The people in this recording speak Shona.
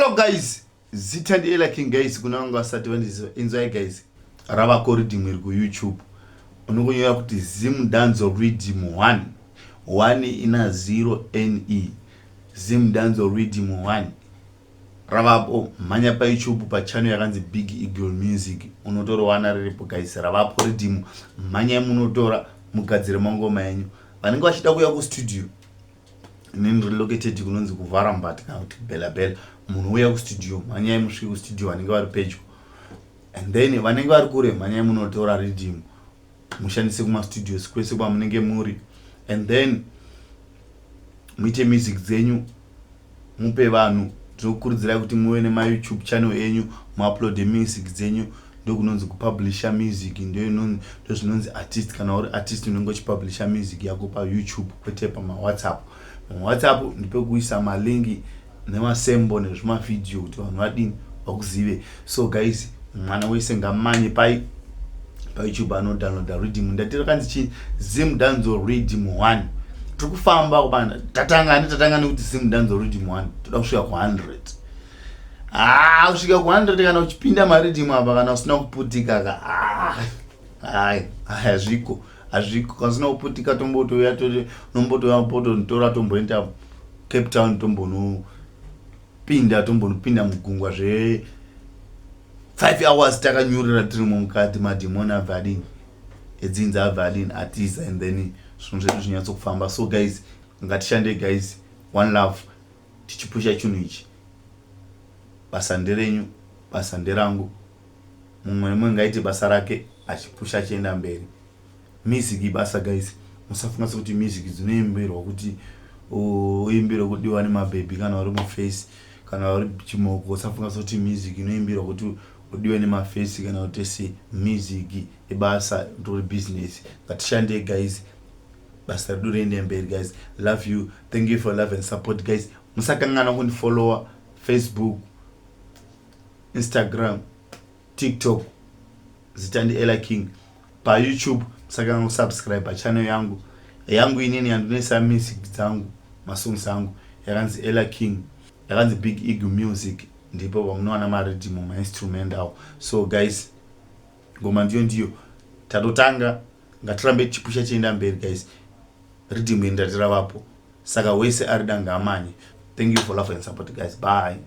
Yo guys, Zitandi Ella King guys, kuna wanga wasati enjoy guys. Rava rhythm iri ku YouTube. Unokunyora kuti Zim Danzo Rhythm 1. 1 ina 0 NE. Zim Danzo Rhythm 1. Ravapo manya pa YouTube pa channel yakanzi Big Eagle Music. Unotora wana riripo guys. Ravapo rhythm manya munotora mugadzire mangoma yenyu. Vanenge vachida kuya ku studio. Nini relocated kunonzi kuvarambati kana kuti Bella Bella. Munhu uya ku studio, manyai musvike ku studio vanenge vari pedyo. And then vanenge vari kure manyai munotora rhythm. Mushandise kuma studios kwese kwa munenge muri. And then muite music dzenyu mupe vanhu. Tinokurudzirai kuti muve nema YouTube channel yenyu, muupload music dzenyu. Ndokunonzi kupublisha music, ndozvinonzi artist. Kana uri artist unenge uchipublisha music yako pa YouTube kwete pa WhatsApp. WhatsApp ndipekuisa malingi nemasembo nezvimavideo kuti vanhu vadini vakuzive. So guys, mwana wese ngamanye pa YouTube anodownloada rhythm. Ndatira kanzi chi Zim Danzo Rhythm 1. Tukufamba kubana tatangani kuti Zim Danzo Rhythm 1 toda kusvika ku 100. Kusvika ku 100 kana uchipinda marhythm apa kana usina kuputika ka azviko kana usina kuputika tombotoya nombototora tomboenda Cape Town tombonopinda mugungwa zve 5 hours takanyurira tiri mukati mademon avadini edzinza avadini atiza and then zvinhu zvedu zvinyatso kufamba. So guys, ngatishande guys, one love, tichipusha chinhu ichi. Basa nderenyu, basa nderangu, mumwe nemumwe ngaite basa rake achipusha chienda mberi. Music basa guys, musafunga kuti music dzinoimbirwa kuti uimbirwa kudiwa nemabhebi kana uri muface kana uri chimoko. Usafunga kuti music inoimbirwa kuti udiwe nemaface kana kuti si music ibasa ndori business. Ngatishande guys, basa redu riende mberi guys. Love you, thank you for love and support guys. Musakangana kundifollowa Facebook, Instagram, TikTok, Zitandi Ella King. Pa YouTube musakangana kusubscribe channel yangu inini yandonesa music dzangu, masongs angu yakanzi Ella King, yakanzi Big Eagle Music. Ndipo vamunowana marhythm ma-instrument awo. So guys, ngoma ndiyo tatotanga, ngatirambe tichipusha chienda mberi guys. Rhythm yendatira vapo, saka wese arida ngamanye. Thank you for love and support guys. Bye.